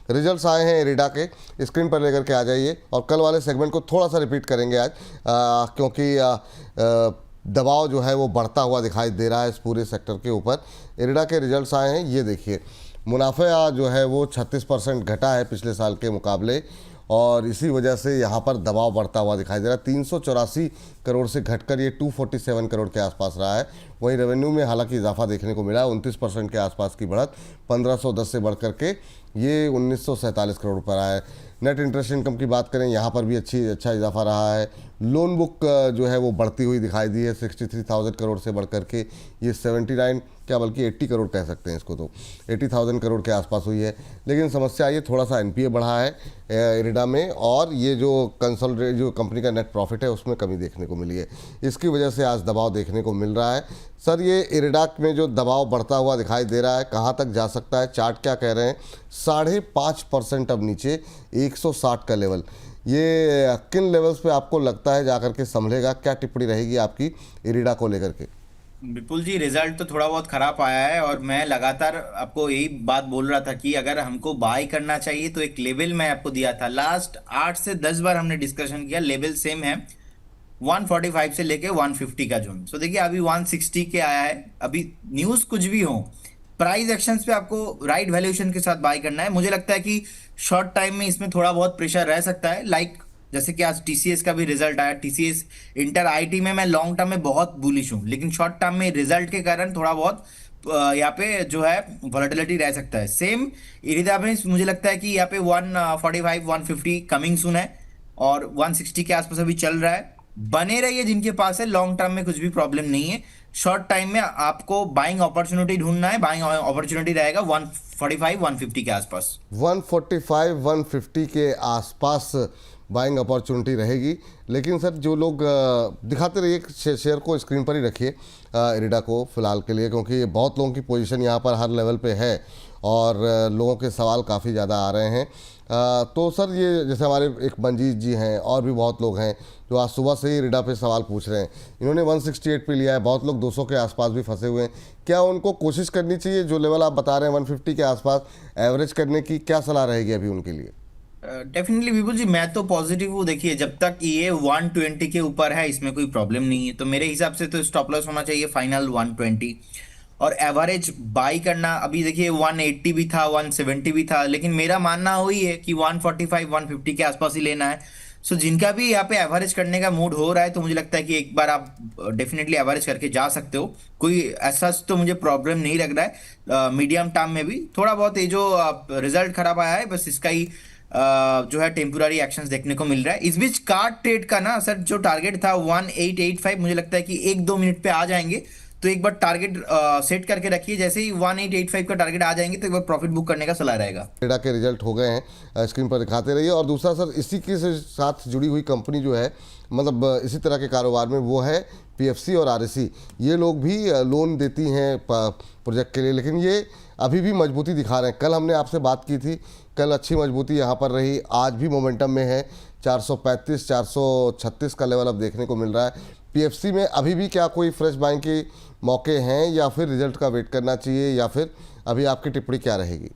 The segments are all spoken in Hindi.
रिजल्ट्स आए हैं इरिडा के, स्क्रीन पर लेकर के आ जाइए। और कल वाले सेगमेंट को थोड़ा सा रिपीट करेंगे आज, क्योंकि दबाव जो है वो बढ़ता हुआ दिखाई दे रहा है इस पूरे सेक्टर के ऊपर। इरिडा के रिजल्ट्स आए हैं, ये देखिए, मुनाफा जो है वो 36% घटा है पिछले साल के मुकाबले, और इसी वजह से यहाँ पर दबाव बढ़ता हुआ दिखाई दे रहा है। 384 करोड़ से घटकर ये 247 करोड़ के आसपास रहा है। वहीं रेवेन्यू में हालांकि इजाफा देखने को मिला, 29% के आसपास की बढ़त, 1510 से बढ़ करके ये 1947 करोड़ पर आया है। नेट इंटरेस्ट इनकम की बात करें, यहाँ पर भी अच्छा इजाफा रहा है। लोन बुक जो है वो बढ़ती हुई दिखाई दी है, 63,000 करोड़ से बढ़ करके ये 79, क्या बल्कि 80 करोड़ कह सकते हैं इसको, तो 80,000 करोड़ के आसपास हुई है। लेकिन समस्या ये थोड़ा सा एनपीए बढ़ा है इरिडा में, और ये जो कंसोलिडेट जो कंपनी का नेट प्रॉफिट है उसमें कमी देखने को मिली है। इसकी वजह से आज दबाव देखने को मिल रहा है। सर, ये इरिडा में जो दबाव बढ़ता हुआ दिखाई दे रहा है, कहाँ तक जा सकता है? चार्ट क्या कह रहे हैं? 5.5% अब नीचे, 160 का लेवल। ये किन लेवल्स पे आपको लगता है जाकर के संभलेगा? क्या टिप्पणी रहेगी आपकी इरिडा को लेकर के? विपुल जी, रिजल्ट तो थोड़ा बहुत खराब आया है और मैं लगातार आपको यही बात बोल रहा था कि अगर हमको बाय करना चाहिए तो एक लेवल मैं आपको दिया था। लास्ट 8 से 10 बार हमने डिस्कशन किया, लेवल सेम है, 145 से लेके 150 का जोन। सो देखिए अभी 160 के आया है। अभी न्यूज कुछ भी हो, प्राइस एक्शंस पे आपको राइट वैल्यूएशन के साथ बाय करना है। मुझे लगता है कि शॉर्ट टाइम में इसमें थोड़ा बहुत प्रेशर रह सकता है, लाइक जैसे कि आज टीसीएस का भी रिजल्ट आया। टीसीएस इंटर आईटी में मैं लॉन्ग टर्म में बहुत बुलिश हूं, लेकिन शॉर्ट टर्म में रिजल्ट के कारण थोड़ा बहुत यहाँ पे जो है वॉलेटिलिटी रह सकता है। सेम इरिदा में मुझे लगता है कि यहाँ पे 145 150 कमिंग सून है, और 160 के आसपास अभी चल रहा है। बने रहिए जिनके पास है, लॉन्ग टर्म में कुछ भी प्रॉब्लम नहीं है। शॉर्ट टाइम में आपको बाइंग अपॉर्चुनिटी ढूंढना है, बाइंग अपॉर्चुनिटी रहेगा 145 150 के आसपास। 145 150 के आसपास बाइंग अपॉर्चुनिटी रहेगी। लेकिन सर, जो लोग दिखाते रहिए, शेयर को स्क्रीन पर ही रखिए इरिडा को फिलहाल के लिए, क्योंकि बहुत लोगों की पोजीशन यहाँ पर हर लेवल पे है, और लोगों के सवाल काफ़ी ज़्यादा आ रहे हैं। तो सर, ये जैसे हमारे एक मंजीत जी हैं, और भी बहुत लोग हैं जो आज सुबह से ही इरिडा पे सवाल पूछ रहे हैं। इन्होंने 168 पे लिया है, बहुत लोग 200 के आसपास भी फंसे हुए हैं। क्या उनको कोशिश करनी चाहिए, जो लेवल आप बता रहे हैं 150 के आसपास एवरेज करने की, क्या सलाह रहेगी अभी उनके लिए? डेफिनेटली विपुल जी, मैं तो पॉजिटिव हूँ। देखिए जब तक ये 120 के ऊपर है इसमें कोई प्रॉब्लम नहीं है, तो मेरे हिसाब से तो स्टॉप लॉस होना चाहिए फाइनल 120, और एवरेज बाई करना। अभी देखिए 180 भी था, 170 भी था, लेकिन मेरा मानना वही है कि 145 150 के आसपास ही लेना है। सो जिनका भी यहाँ पे एवरेज करने का मूड हो रहा है, तो मुझे लगता है कि एक बार आप डेफिनेटली एवरेज करके जा सकते हो। कोई ऐसा तो मुझे प्रॉब्लम नहीं लग रहा है। मीडियम टर्म में भी थोड़ा बहुत ये जो रिजल्ट खराब आया है, बस इसका ही जो है टेम्पोररी एक्शंस देखने को मिल रहा है। इस बीच कार्ड ट्रेड का ना सर, जो टारगेट था 1885, मुझे लगता है कि 1-2 मिनट पे आ जाएंगे। तो एक बार टारगेट सेट करके रखिए, जैसे ही 1885 का टारगेट आ जाएंगे तो एक बार प्रॉफिट बुक करने का सलाह रहेगा। इरिडा के रिजल्ट हो गए हैं, स्क्रीन पर दिखाते रहिए। और दूसरा सर, इसी के साथ जुड़ी हुई कंपनी जो है, मतलब इसी तरह के कारोबार में, वो है पीएफसी और आरएसी। ये लोग भी लोन देती हैं प्रोजेक्ट के लिए, लेकिन ये अभी भी मजबूती दिखा रहे हैं। कल हमने आपसे बात की थी, कल अच्छी मजबूती यहाँ पर रही, आज भी मोमेंटम में है। 435 436 का लेवल अब देखने को मिल रहा है। पीएफसी में अभी भी क्या कोई फ्रेश बाइंग के मौके हैं, या फिर रिजल्ट का वेट करना चाहिए, या फिर अभी आपकी टिप्पणी क्या रहेगी?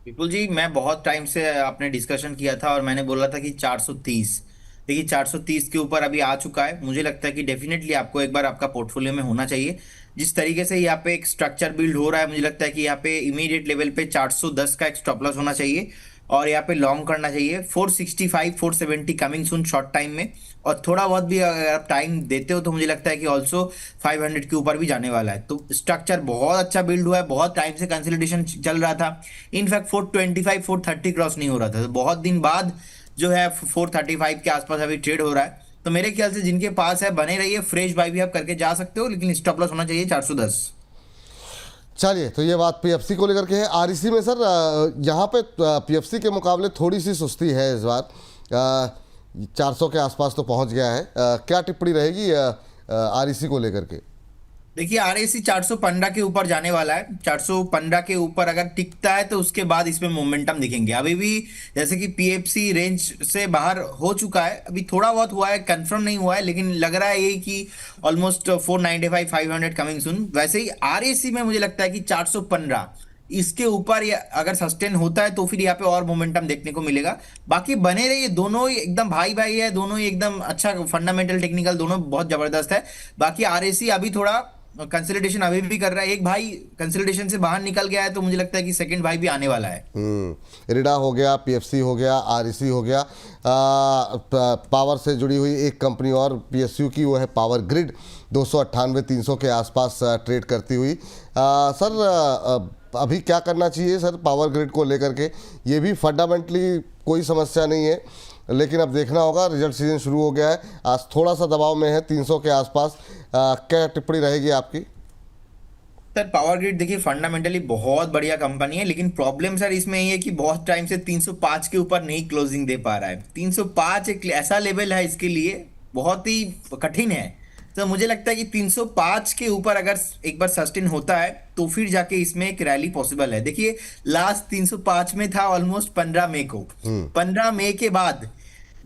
विपुल जी, मैं बहुत टाइम से आपने डिस्कशन किया था और मैंने बोला था कि 430, देखिए 430 के ऊपर अभी आ चुका है। मुझे लगता है कि डेफिनेटली आपको एक बार आपका पोर्टफोलियो में होना चाहिए। जिस तरीके से यहाँ पे एक स्ट्रक्चर बिल्ड हो रहा है, मुझे लगता है कि यहाँ पे इमीडिएट लेवल पे 410 का एक स्टॉप लॉस होना चाहिए, और यहाँ पे लॉन्ग करना चाहिए 465 470 कमिंग सून शॉर्ट टाइम में। और थोड़ा बहुत भी अगर आप टाइम देते हो तो मुझे लगता है कि ऑल्सो 500 के ऊपर भी जाने वाला है। तो स्ट्रक्चर बहुत अच्छा बिल्ड हुआ है, बहुत टाइम से कंसोलिडेशन चल रहा था। इनफैक्ट 425 430 क्रॉस नहीं हो रहा था, तो बहुत दिन बाद जो है 435 के आसपास अभी ट्रेड हो रहा है। तो मेरे ख्याल से जिनके पास है बने रहिए, फ्रेश बाय भी आप करके जा सकते हो, लेकिन स्टॉप लॉस होना चाहिए 410। चलिए, तो ये बात पीएफसी को लेकर के है। आरईसी में सर, यहाँ पे पीएफसी के मुकाबले थोड़ी सी सुस्ती है इस बार। 400 के आसपास तो पहुँच गया है। क्या टिप्पणी रहेगी आरईसी को लेकर के? देखिए आरएसी 415 के ऊपर जाने वाला है। 415 के ऊपर अगर टिकता है तो उसके बाद इसमें मोमेंटम दिखेंगे। अभी भी जैसे कि पीएफसी रेंज से बाहर हो चुका है, अभी थोड़ा बहुत हुआ है, कंफर्म नहीं हुआ है, लेकिन लग रहा है यही कि ऑलमोस्ट 495 500 कमिंग सून। वैसे ही आरएसी में मुझे लगता है कि 415 इसके ऊपर अगर सस्टेन होता है तो फिर यहाँ पे और मोमेंटम देखने को मिलेगा। बाकी बने रहिए, दोनों ही एकदम भाई भाई है, दोनों ही एकदम अच्छा फंडामेंटल टेक्निकल दोनों बहुत जबरदस्त है। बाकी आरएसी अभी थोड़ा कंसोलिडेशन अभी भी कर रहा है, एक भाई कंसोलिडेशन से बाहर निकल गया है, तो मुझे लगता है कि सेकंड भाई भी आने वाला है। इरिडा हो गया, पीएफसी हो गया, आरईसी हो गया, पावर से जुड़ी हुई एक कंपनी और पीएसयू की, वो है पावर ग्रिड, 298-300 के आसपास ट्रेड करती हुई। सर अभी क्या करना चाहिए सर पावर ग्रिड को लेकर के? ये भी फंडामेंटली कोई समस्या नहीं है, लेकिन अब देखना होगा, रिजल्ट सीजन शुरू हो गया है, आज थोड़ा सा दबाव में है 300 के आसपास। क्या टिप्पणी रहेगी आपकी? सर पावर ग्रिड देखिए फंडामेंटली बहुत बढ़िया कंपनी है, लेकिन प्रॉब्लम सर इसमें ये है कि बहुत टाइम से 305 के ऊपर नहीं क्लोजिंग दे पा रहा है। 305 एक ऐसा लेवल है इसके लिए बहुत ही कठिन है। तो मुझे लगता है कि 305 के ऊपर अगर एक बार सस्टेन होता है तो फिर जाके इसमें एक रैली पॉसिबल है। देखिए लास्ट 305 में था ऑलमोस्ट 15 मई को, 15 मई के बाद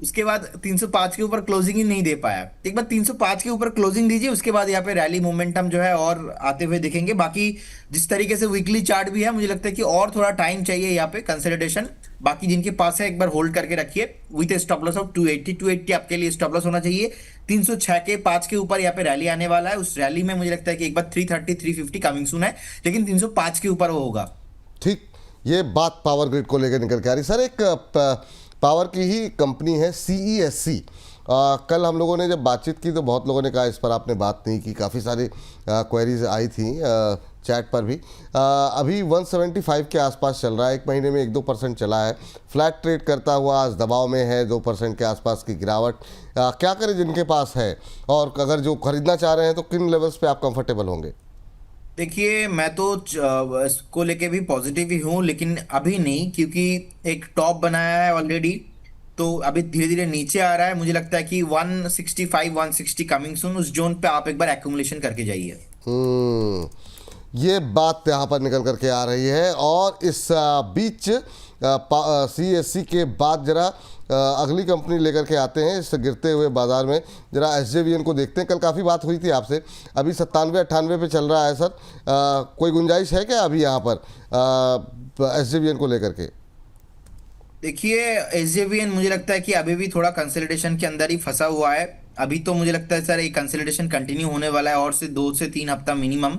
उसके बाद 305 के ऊपर क्लोजिंग ही नहीं दे पाया। एक बार 305 के ऊपर क्लोजिंग दीजिए, उसके बाद यहाँ पे रैली मोमेंटम जो है और आते हुए दिखेंगे। बाकी जिस तरीके से वीकली चार्ट भी है, मुझे लगता है कि और थोड़ा टाइम चाहिए यहाँ पे कंसोलिडेशन। बाकी जिनके पास है एक बार होल्ड करके रखिए विथ स्टॉप लॉस ऑफ 280 आपके लिए स्टॉप लॉस होना चाहिए। 306 के 5 के ऊपर यहाँ पे रैली आने वाला है, उस रैली में मुझे लगता है कि एक बार 330 350 कमिंग सून है, लेकिन 305 के ऊपर वो होगा। ठीक, ये बात पावर ग्रिड को लेकर निकल के आ रही। सर एक पावर की ही कंपनी है CESC। कल हम लोगों ने जब बातचीत की तो बहुत लोगों ने कहा इस पर आपने बात नहीं की, काफ़ी सारी क्वेरीज आई थी चैट पर भी। अभी 175 के आसपास चल रहा है, एक महीने में 1-2% चला है, फ्लैट ट्रेड करता हुआ आज दबाव में है, 2% के आसपास की गिरावट। क्या करें जिनके पास है, और अगर जो खरीदना चाह रहे हैं तो किन लेवल्स पे आप कंफर्टेबल होंगे? देखिए मैं तो इसको लेके भी पॉजिटिव ही हूँ, लेकिन अभी नहीं, क्योंकि एक टॉप बनाया है ऑलरेडी, तो अभी धीरे धीरे नीचे आ रहा है। मुझे लगता है कि 165 160 कमिंग सून, उस जोन पे आप एक बार एक्यूमुलेशन करके जाइए। ये बात यहाँ पर निकल करके आ रही है। और इस बीच CESC के बाद जरा अगली कंपनी लेकर के आते हैं इस गिरते हुए बाजार में, जरा SJVN को देखते हैं। कल काफ़ी बात हुई थी आपसे, अभी 97-98 पे चल रहा है सर। कोई गुंजाइश है क्या अभी यहाँ पर SJVN को लेकर के? देखिए SJVN मुझे लगता है कि अभी भी थोड़ा कंसोलिडेशन के अंदर ही फंसा हुआ है। अभी तो मुझे लगता है सर ये कंसोलिडेशन कंटिन्यू होने वाला है और से 2 से 3 हफ्ता मिनिमम,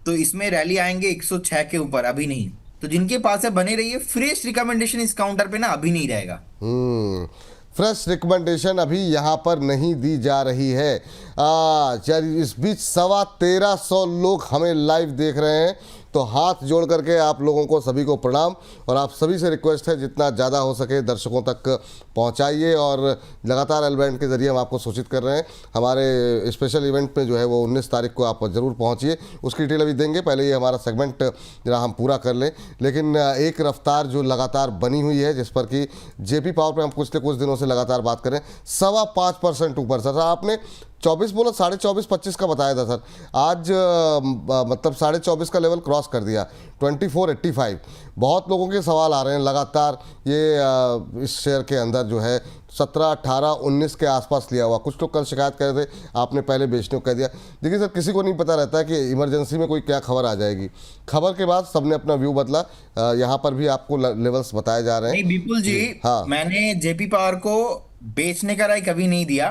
तो इसमें रैली आएंगे 106 के ऊपर, अभी नहीं। तो जिनके पास है बने रहिए, फ्रेश रिकमेंडेशन इस काउंटर पे ना अभी नहीं रहेगा। फ्रेश रिकमेंडेशन अभी यहाँ पर नहीं दी जा रही है। यार इस बीच 1350 लोग हमें लाइव देख रहे हैं, तो हाथ जोड़ करके आप लोगों को सभी को प्रणाम, और आप सभी से रिक्वेस्ट है जितना ज़्यादा हो सके दर्शकों तक पहुंचाइए। और लगातार एल बैंड के ज़रिए हम आपको सूचित कर रहे हैं, हमारे स्पेशल इवेंट में जो है वो 19 तारीख को आप ज़रूर पहुंचिए। उसकी डिटेल अभी देंगे, पहले ये हमारा सेगमेंट जरा हम पूरा कर लें। लेकिन एक रफ्तार जो लगातार बनी हुई है, जिस पर कि JP पावर पर हम पिछले कुछ दिनों से लगातार बात करें, 5.25% ऊपर। सर आपने 24 बोला, 24.25 का बताया था सर, आज मतलब 24.5 का लेवल क्रॉस कर दिया, 24.85। बहुत लोगों के सवाल आ रहे हैं लगातार, ये इस शेयर के अंदर जो है 17, 18, 19 के आसपास लिया हुआ। कुछ लोग कल शिकायत कर रहे थे आपने पहले बेचने को कह दिया। देखिए सर, किसी को नहीं पता रहता है कि इमरजेंसी में कोई क्या खबर आ जाएगी। खबर के बाद सबने अपना व्यू बदला। यहाँ पर भी आपको लेवल्स बताए जा रहे हैं। नहीं विपुल जी, हाँ, मैंने JP पावर को बेचने का राय कभी नहीं दिया।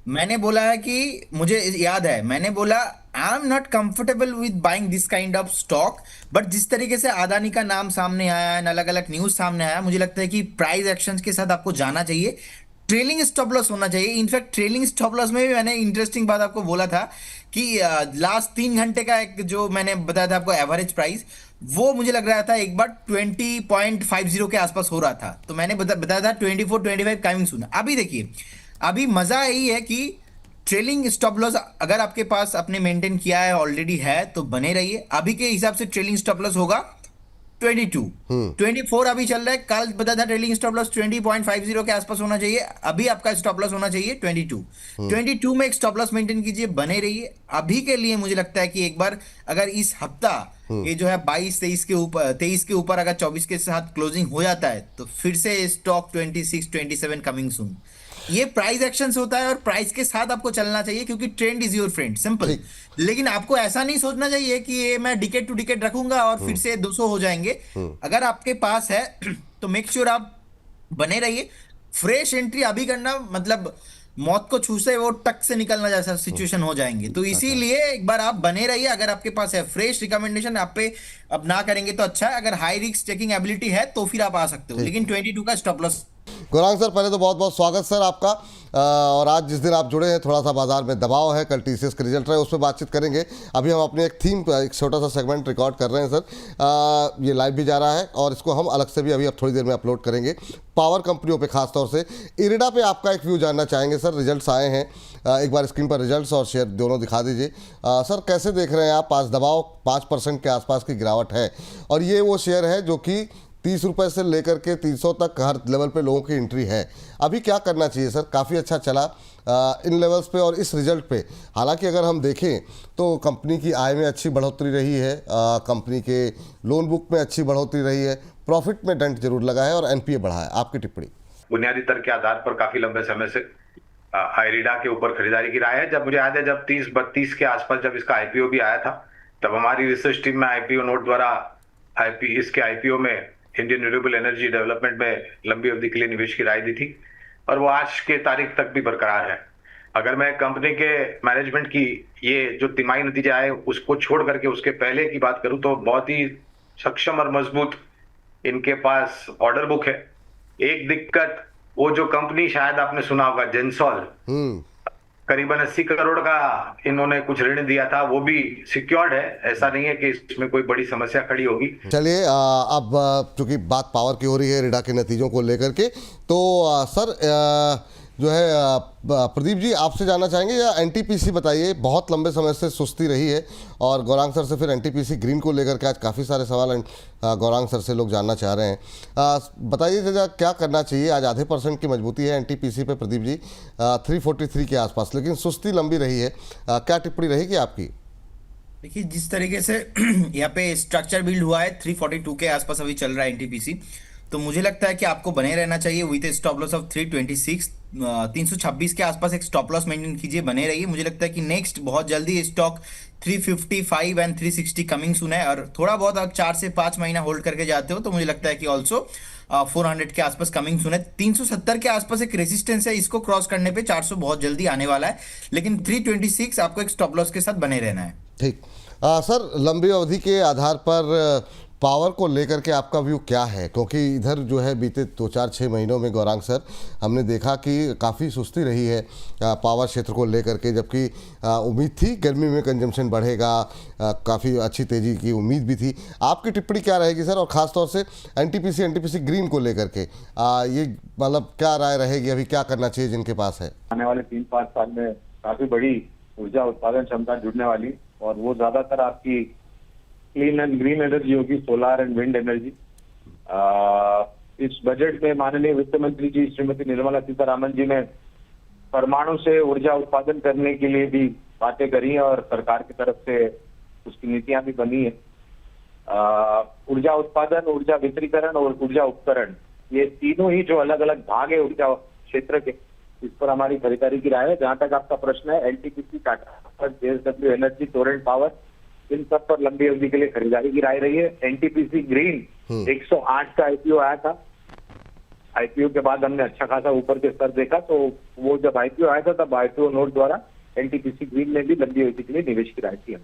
मैंने बोला है कि मुझे याद है, मैंने बोला I am not comfortable with buying this kind of stock, but जिस तरीके से अदानी का नाम सामने आया है, अलग अलग न्यूज सामने आया, मुझे लगता है कि प्राइस एक्शंस के साथ आपको जाना चाहिए, ट्रेलिंग स्टॉप लॉस होना चाहिए। इनफैक्ट ट्रेलिंग स्टॉप लॉस में भी मैंने इंटरेस्टिंग बात आपको बोला था कि लास्ट 3 घंटे का एक जो मैंने बताया था आपको एवरेज प्राइस, वो मुझे लग रहा था एक बार 20.50 के आसपास हो रहा था, तो मैंने बताया था 24-25 कमिंग सून। अभी देखिए, अभी मजा यही है कि ट्रेलिंग स्टॉप लॉस अगर आपके पास आपने मेंटेन किया है, ऑलरेडी है, तो बने रहिए। अभी के हिसाब से ट्रेलिंग स्टॉप लॉस होगा 22, 24 अभी चल रहा है। कल बताया था ट्रेलिंग स्टॉप लॉस 20.50 के आसपास होना चाहिए, अभी आपका स्टॉप लॉस होना चाहिए 22 में एक स्टॉप लॉस मेंटेन कीजिए, बने रहिए। अभी के लिए मुझे लगता है कि एक बार अगर इस हफ्ता ये जो है 23 के ऊपर अगर 24 के साथ क्लोजिंग हो जाता है, तो फिर से स्टॉक 26 27 कमिंग सून। ये प्राइस एक्शंस होता है और प्राइस के साथ आपको चलना चाहिए, क्योंकि trend is your friend, simple. ठीक। लेकिन आपको ऐसा नहीं सोचना चाहिए कि ये मैं डिकेट टू डिकेट रखूंगा और फिर से 200 हो जाएंगे। अगर आपके पास है तो मेक श्योर आप बने रहिए। फ्रेश एंट्री अभी करना मतलब मौत को छू से वो टक से निकलना जैसा सिचुएशन हो जाएंगे। तो अच्छा। इसीलिए एक बार आप बने रहिए। अगर आपके पास है फ्रेश रिकमेंडेशन आप पे अब ना करेंगे तो अच्छा है। अगर हाई रिस्क टेकिंग एबिलिटी है तो फिर आप आ सकते हो, ठीक। लेकिन 22 का स्टॉप लॉस। गौरांग सर, पहले तो बहुत बहुत स्वागत सर आपका। और आज जिस दिन आप जुड़े हैं थोड़ा सा बाजार में दबाव है, कल टीसीएस के रिजल्ट रहे, उस पर बातचीत करेंगे। अभी हम अपने एक थीम, एक छोटा सा सेगमेंट रिकॉर्ड कर रहे हैं सर। ये लाइव भी जा रहा है और इसको हम अलग से भी अभी अब थोड़ी देर में अपलोड करेंगे। पावर कंपनियों पे खासतौर से इरिडा पे आपका एक व्यू जानना चाहेंगे सर। रिजल्ट्स आए हैं, एक बार स्क्रीन पर रिजल्ट्स और शेयर दोनों दिखा दीजिए। सर कैसे देख रहे हैं आप? आज दबाव 5% के आसपास की गिरावट है और ये वो शेयर है जो कि 30 रुपये से लेकर के 300 तक हर लेवल पे लोगों की एंट्री है। अभी क्या करना चाहिए सर? काफ़ी अच्छा चला इन लेवल्स पे और इस रिजल्ट पे। हालांकि अगर हम देखें तो कंपनी की आय में अच्छी बढ़ोतरी रही है, कंपनी के लोन बुक में अच्छी बढ़ोतरी रही है, प्रॉफिट में डेंट जरूर लगा है और एनपीए बढ़ा है। आपकी टिप्पणी? बुनियादी दर के आधार पर काफी लंबे समय से आइरिडा के ऊपर खरीदारी की राय है। जब मुझे याद है जब 30-32 के आसपास जब इसका आईपीओ भी आया था, तब हमारी रिसर्च टीम में आईपीओ नोट द्वारा इसके आईपीओ में इंडियन रिन्यूएबल एनर्जी डेवलपमेंट में लंबी अवधि के लिए निवेश की राय दी थी और वो आज के तारीख तक भी बरकरार है। अगर मैं कंपनी के मैनेजमेंट की ये जो तिमाही नतीजा आए उसको छोड़ करके उसके पहले की बात करूं तो बहुत ही सक्षम और मजबूत इनके पास ऑर्डर बुक है। एक दिक्कत, वो जो कंपनी शायद आपने सुना होगा जेंसॉल, करीबन 80 करोड़ का इन्होंने कुछ ऋण दिया था, वो भी सिक्योर्ड है। ऐसा नहीं है कि इसमें कोई बड़ी समस्या खड़ी होगी। चलिए, अब चूंकि बात पावर की हो रही है रिडा के नतीजों को लेकर के, तो सर जो है प्रदीप जी आपसे जानना चाहेंगे या एनटीपीसी बताइए। बहुत लंबे समय से सुस्ती रही है और गौरांग सर से फिर एनटीपीसी ग्रीन को लेकर के आज काफ़ी सारे सवाल गौरांग सर से लोग जानना चाह रहे हैं। बताइए जरा क्या करना चाहिए? आज आधे % की मजबूती है एनटीपीसी पे प्रदीप जी, 343 के आसपास, लेकिन सुस्ती लंबी रही है। क्या टिप्पणी रहेगी आपकी? देखिए, जिस तरीके से यहाँ पे स्ट्रक्चर बिल्ड हुआ है 342 के आसपास अभी चल रहा है एनटीपीसी, तो मुझे लगता है कि आपको बने रहना चाहिए विद स्टॉप लॉस ऑफ 326। 326 के आसपास एक स्टॉप लॉस मेंटेन कीजिए, बने रहिए। मुझे लगता है कि नेक्स्ट बहुत जल्दी स्टॉक 355 एंड 360 कमिंग सुन है, और थोड़ा बहुत आप 4 से 5 महीना होल्ड करके जाते हो तो मुझे लगता है कि ऑल्सो 400 के आसपास कमिंग सुन है। 370 के आसपास एक रेजिस्टेंस है, इसको क्रॉस करने पे 400 बहुत जल्दी आने वाला है, लेकिन 326 आपको एक स्टॉप लॉस के साथ बने रहना है। ठीक। सर लंबी अवधि के आधार पर पावर को लेकर के आपका व्यू क्या है? क्योंकि इधर जो है बीते 2-4-6 महीनों में गौरांग सर हमने देखा कि काफ़ी सुस्ती रही है पावर क्षेत्र को लेकर के, जबकि उम्मीद थी गर्मी में कंजम्पशन बढ़ेगा, काफ़ी अच्छी तेज़ी की उम्मीद भी थी। आपकी टिप्पणी क्या रहेगी सर? और ख़ासतौर से एनटीपीसी ग्रीन को लेकर के ये मतलब क्या राय रहेगी? अभी क्या करना चाहिए जिनके पास है? आने वाले 3-5 साल में काफ़ी बड़ी ऊर्जा उत्पादन क्षमता जुड़ने वाली, और वो ज़्यादातर आपकी क्लीन एंड ग्रीन एनर्जी होगी, सोलार एंड विंड एनर्जी। इस बजट में माननीय वित्त मंत्री जी श्रीमती निर्मला सीतारामन जी ने परमाणु से ऊर्जा उत्पादन करने के लिए भी बातें करी हैं और सरकार की तरफ से उसकी नीतियां भी बनी है। ऊर्जा उत्पादन, ऊर्जा वितरीकरण और ऊर्जा उपकरण, ये तीनों ही जो अलग अलग भाग है ऊर्जा क्षेत्र के, इस पर हमारी खरीदारी की राय है। जहां तक आपका प्रश्न है, NTPC, Tata, JSW energy, Torrent power, इन सब पर लंबी अवधि के लिए खरीदारी की राय रही है। एनटीपीसी ग्रीन 108 का आईपीओ आया था, आईपीओ के बाद हमने अच्छा खासा ऊपर के स्तर देखा, तो वो जब आईपीओ आया था तब आईपीओ नोट द्वारा एनटीपीसी ग्रीन में भी लंबी अवधि के लिए निवेश की राय थी।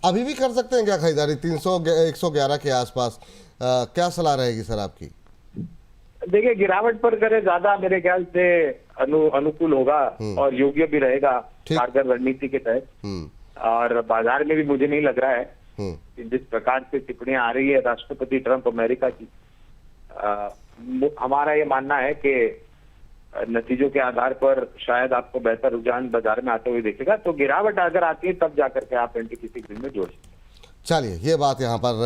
अभी भी कर सकते हैं क्या खरीदारी 111 के आसपास? क्या सलाह रहेगी सर आपकी? देखिए, गिरावट पर करे ज्यादा मेरे ख्याल से अनुकूल होगा और योग्य भी रहेगा कारगर रणनीति के तहत। और बाजार में भी मुझे नहीं लग रहा है कि जिस प्रकार से टिप्पणियां आ रही है राष्ट्रपति ट्रंप अमेरिका की, हमारा ये मानना है कि नतीजों के आधार पर शायद आपको बेहतर रुझान बाजार में आते हुए देखेगा। तो गिरावट अगर आती है तब जाकर के आप एनटीपीसी ग्रीन में जोड़ सकते हैं। चलिए, ये बात यहाँ पर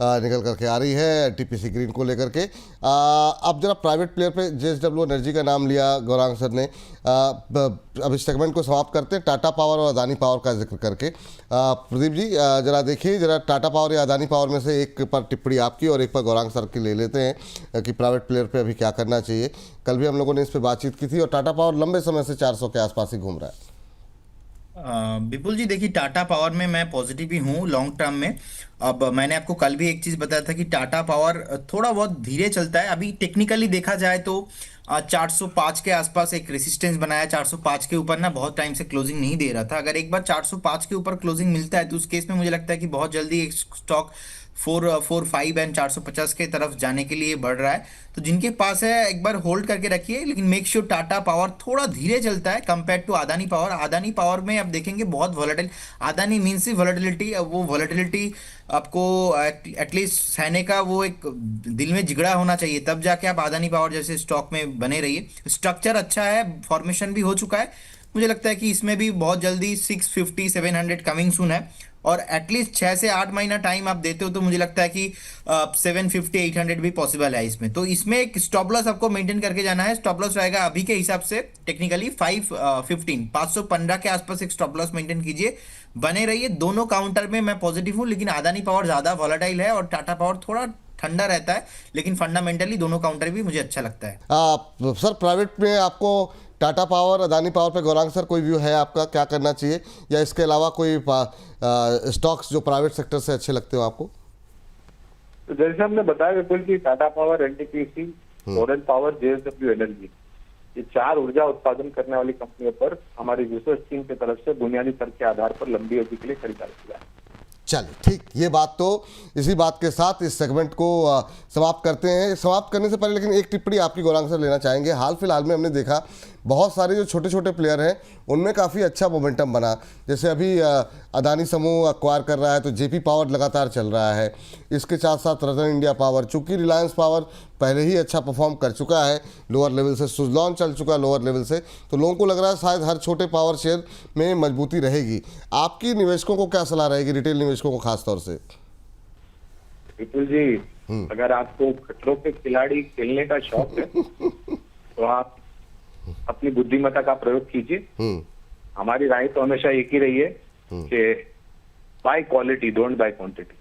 निकल करके आ रही है टीपीसी ग्रीन को लेकर के। अब जरा प्राइवेट प्लेयर पे जेएसडब्ल्यू एनर्जी का नाम लिया गौरांग सर ने। अब इस सेगमेंट को समाप्त करते हैं टाटा पावर और अदानी पावर का जिक्र करके। प्रदीप जी जरा देखिए, जरा टाटा पावर या अदानी पावर में से एक पर टिप्पणी आपकी और एक पर गौरांग सर की ले लेते हैं कि प्राइवेट प्लेयर पे अभी क्या करना चाहिए। कल भी हम लोगों ने इस पर बातचीत की थी और टाटा पावर लंबे समय से 400 के आसपास ही घूम रहा है। विपुल जी देखिए, टाटा पावर में मैं पॉजिटिव ही हूँ लॉन्ग टर्म में। अब मैंने आपको कल भी एक चीज बताया था कि टाटा पावर थोड़ा बहुत धीरे चलता है। अभी टेक्निकली देखा जाए तो 405 के आसपास एक रेसिस्टेंस बनाया। 405 के ऊपर ना बहुत टाइम से क्लोजिंग नहीं दे रहा था। अगर एक बार 405 के ऊपर क्लोजिंग मिलता है तो उस केस में मुझे लगता है कि बहुत जल्दी एक स्टॉक 445 एंड 450 के तरफ जाने के लिए बढ़ रहा है। तो जिनके पास है एक बार होल्ड करके रखिए, लेकिन मेक श्योर टाटा पावर थोड़ा धीरे चलता है compare to Adani power. Adani power में आप देखेंगे बहुत वॉलेटिल, अदानी मीन्स ही वॉलेटिलिटी। वो वॉलेटिलिटी आपको एटलीस्ट सहने का वो एक दिल में जिगड़ा होना चाहिए, तब जाके आप अदानी पावर जैसे स्टॉक में बने रहिए। स्ट्रक्चर अच्छा है, फॉर्मेशन भी हो चुका है। मुझे लगता है कि इसमें भी बहुत जल्दी 650 700 कमिंग सून है और एटलीस्ट 6 से 8 महीना टाइम आप देते हो तो मुझे लगता है कि 750 800 भी पॉसिबल है इसमें। तो इसमें एक स्टॉप लॉस आपको मेंटेन करके जाना है। स्टॉप लॉस रहेगा अभी के हिसाब से टेक्निकली 515 के आसपास एक स्टॉप लॉस मेंटेन कीजिए, बने रहिए। दोनों काउंटर में मैं पॉजिटिव हूँ, लेकिन अदानी पावर ज्यादा वॉलेटाइल है और टाटा पावर थोड़ा ठंडा रहता है, लेकिन फंडामेंटली दोनों काउंटर भी मुझे अच्छा लगता है। सर प्राइवेट में आपको टाटा पावर अदानी पावर पे गौरांग सर कोई व्यू है आपका, क्या करना चाहिए, या इसके अलावा कोई स्टॉक्स जो प्राइवेट सेक्टर से अच्छे लगते हो आपको? तो जैसे हमने बताया विपुल की, Tata power, NTPC, Torrent power, JSW energy, ये 4 ऊर्जा उत्पादन करने वाली कंपनियों पर हमारी रिसर्च टीम की तरफ से बुनियादी तर्क के आधार पर लंबी अवधि के लिए खरीदारी किया है। चलिए ठीक, ये बात तो इसी बात के साथ इस सेगमेंट को समाप्त करते हैं। समाप्त करने से पहले लेकिन एक टिप्पणी आपकी गौरांग सर लेना चाहेंगे। हाल फिलहाल में हमने देखा बहुत सारे जो छोटे छोटे प्लेयर हैं उनमें काफ़ी अच्छा मोमेंटम बना। जैसे अभी अदानी समूह अक्वायर कर रहा है तो जेपी पावर लगातार चल रहा है। इसके साथ साथ रतन इंडिया पावर, चूँकि रिलायंस पावर पहले ही अच्छा परफॉर्म कर चुका है लोअर लेवल से, सुजलॉन चल चुका है लोअर लेवल से, तो लोगों को लग रहा है शायद हर छोटे पावर शेयर में मजबूती रहेगी। आपकी निवेशकों को क्या सलाह रहेगी, रिटेल निवेशकों को खास तौर से? विपुल जी, अगर आपको खतरों के खिलाड़ी खेलने का शौक है तो आप अपनी बुद्धिमत्ता का प्रयोग कीजिए। हमारी राय तो हमेशा एक ही रही है कि bye quality, don't by quantity.